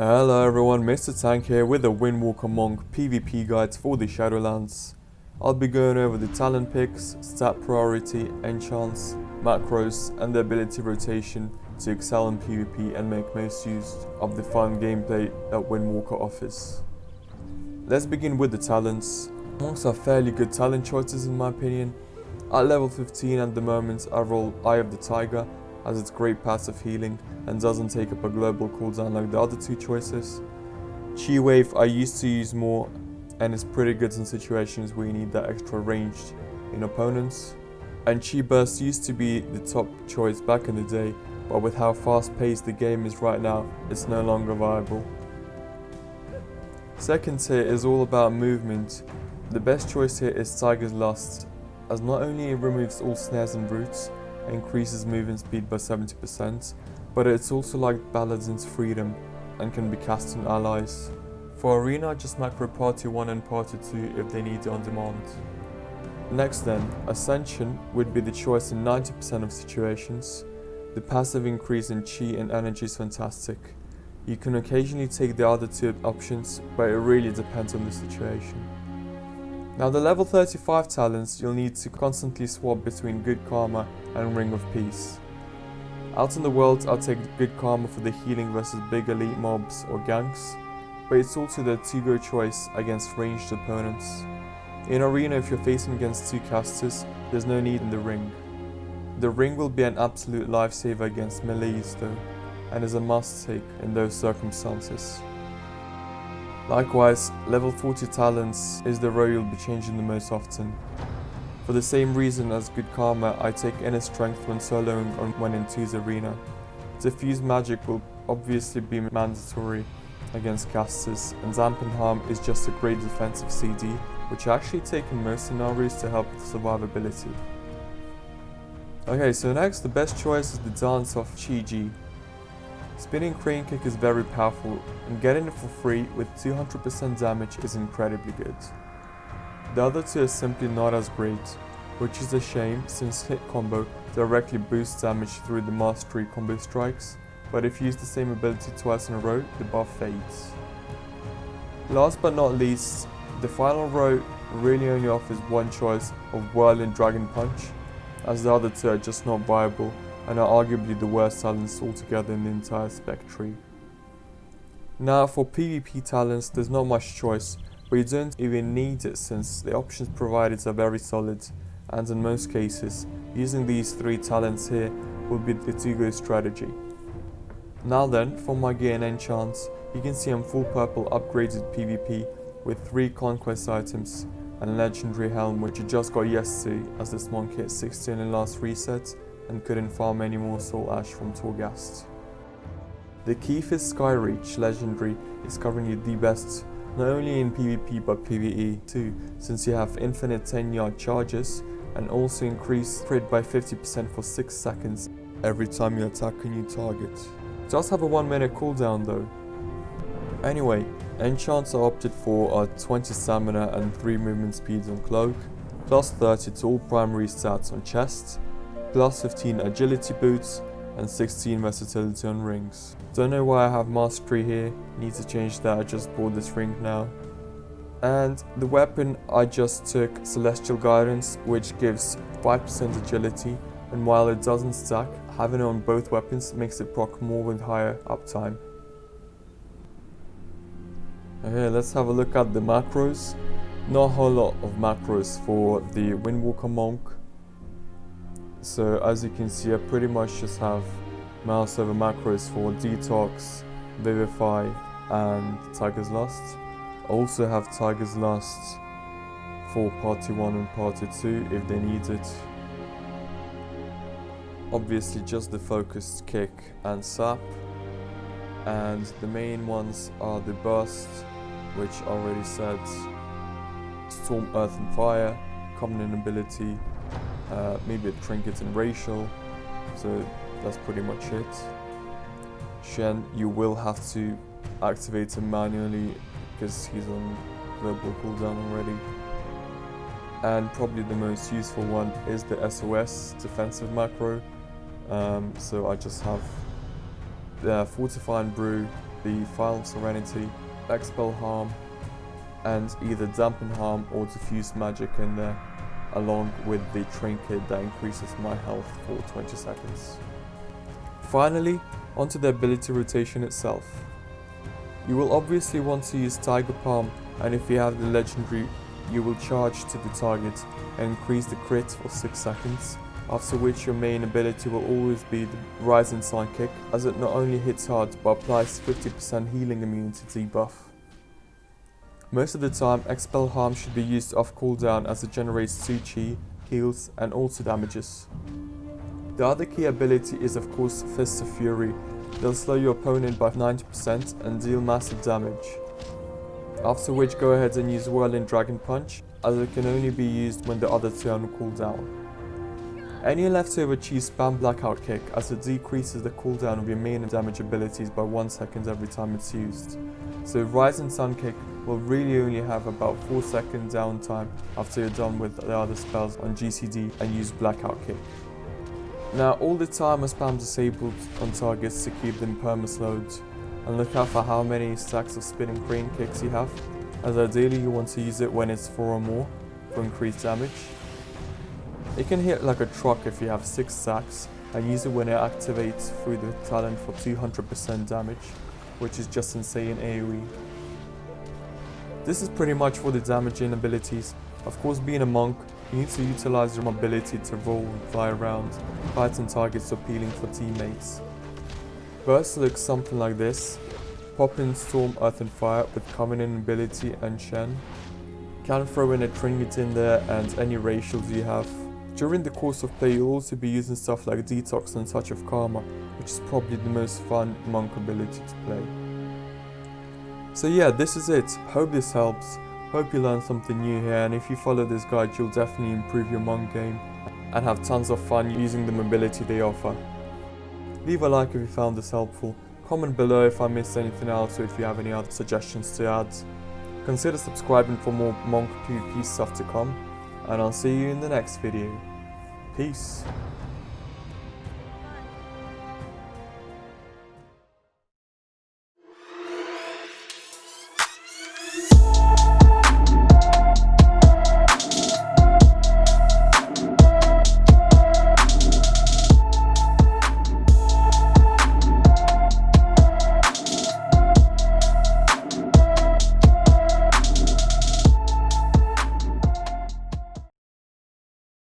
Hello everyone, Mr. Tank here with the Windwalker Monk PvP guides for the Shadowlands. I'll be going over the talent picks, stat priority, enchants, macros and the ability rotation to excel in PvP and make most use of the fun gameplay that Windwalker offers. Let's begin with the talents. Monks are fairly good talent choices in my opinion. At level 15 at the moment I roll Eye of the Tiger as it's great passive healing and doesn't take up a global cooldown like the other two choices. Chi Wave I used to use more and is pretty good in situations where you need that extra range in opponents. And Chi Burst used to be the top choice back in the day, but with how fast paced the game is right now, it's no longer viable. Second tier is all about movement. The best choice here is Tiger's Lust, as not only it removes all snares and roots, increases movement speed by 70%, but it's also like Paladin's Freedom and can be cast on allies. For Arena, just macro Party 1 and Party 2 if they need it on demand. Next then, Ascension would be the choice in 90% of situations. The passive increase in Chi and energy is fantastic. You can occasionally take the other two options, but it really depends on the situation. Now the level 35 talents you'll need to constantly swap between Good Karma and Ring of Peace. Out in the world I'll take Good Karma for the healing versus big elite mobs or ganks, but it's also the to-go choice against ranged opponents. In Arena if you're facing against two casters, there's no need in the Ring. The Ring will be an absolute lifesaver against melees though, and is a must take in those circumstances. Likewise, level 40 talents is the row you'll be changing the most often. For the same reason as Good Karma, I take Inner Strength when soloing or when in 2's Arena. Diffuse Magic will obviously be mandatory against casters, and Dampen Harm is just a great defensive CD, which I actually take in most scenarios to help with survivability. Okay, so next the best choice is the Dance of Chi-Ji. Spinning Crane Kick is very powerful, and getting it for free with 200% damage is incredibly good. The other two are simply not as great, which is a shame since hit combo directly boosts damage through the mastery combo strikes, but if you use the same ability twice in a row, the buff fades. Last but not least, the final row really only offers one choice of Whirling Dragon Punch, as the other two are just not viable and are arguably the worst talents altogether in the entire spec tree. Now for PvP talents there's not much choice, but you don't even need it since the options provided are very solid, and in most cases, using these three talents here will be the to-go strategy. Now then, for my gear and enchants, you can see I'm full purple upgraded PvP with 3 conquest items and a legendary helm which I just got yesterday as this monk hit 16 in last reset and couldn't farm any more Soul Ash from Torghast. The Kefis Skyreach legendary is covering you the best, not only in PvP but PvE too, since you have infinite 10-yard charges and also increase crit by 50% for 6 seconds every time you attack a new target. It does have a 1-minute cooldown though. Anyway, enchants are opted for are 20 stamina and 3 movement speeds on Cloak, plus 30 to all primary stats on Chest, plus 15 agility boots, and 16 versatility on rings. Don't know why I have mastery here, need to change that, I just bought this ring now. And the weapon I just took Celestial Guidance, which gives 5% agility, and while it doesn't stack, having it on both weapons makes it proc more with higher uptime. Okay, let's have a look at the macros. Not a whole lot of macros for the Windwalker Monk. So as you can see, I pretty much just have mouse over macros for Detox, Vivify and Tiger's Lust. I also have Tiger's Lust for Party 1 and Party 2 if they need it. Obviously just the Focused Kick and Sap. And the main ones are the Burst, which I already said, Storm, Earth and Fire, Covenant ability, maybe a Trinket and Racial, so that's pretty much it. Shen, you will have to activate him manually because he's on global cooldown already. And probably the most useful one is the SOS defensive macro, so I just have the Fortify and Brew, the Final Serenity, Expel Harm, and either Dampen Harm or Diffuse Magic in there, along with the trinket that increases my health for 20 seconds. Finally, onto the ability rotation itself. You will obviously want to use Tiger Palm, and if you have the legendary, you will charge to the target and increase the crit for 6 seconds, after which your main ability will always be the Rising Sun Kick, as it not only hits hard but applies 50% healing immunity debuff. Most of the time, Expel Harm should be used off cooldown as it generates 2 chi, heals and also damages. The other key ability is of course Fists of Fury. They'll slow your opponent by 90% and deal massive damage. After which go ahead and use Whirling Dragon Punch, as it can only be used when the other two are on cooldown. Any leftover chi spam Blackout Kick, as it decreases the cooldown of your main damage abilities by 1 second every time it's used. So Rising Sun Kick will really only have about 4 second downtime after you're done with the other spells on GCD and use Blackout Kick. Now all the time I spam disabled on targets to keep them permaslowed, and look out for how many stacks of Spinning Crane Kicks you have, as ideally you want to use it when it's 4 or more for increased damage. It can hit like a truck if you have 6 stacks, and use it when it activates through the talent for 200% damage, which is just insane AoE. This is pretty much for the damaging abilities. Of course, being a monk, you need to utilize your mobility to roll and fly around, fighting targets or peeling for teammates. Burst looks something like this. Pop in Storm, Earth and Fire with Covenant ability and Shen. Can throw in a trinket in there and any racials you have. During the course of play, you'll also be using stuff like Detox and Touch of Karma, which is probably the most fun monk ability to play. So yeah, this is it. Hope this helps. Hope you learned something new here, and if you follow this guide, you'll definitely improve your monk game and have tons of fun using the mobility they offer. Leave a like if you found this helpful. Comment below if I missed anything else or if you have any other suggestions to add. Consider subscribing for more monk PvP stuff to come, and I'll see you in the next video. Peace.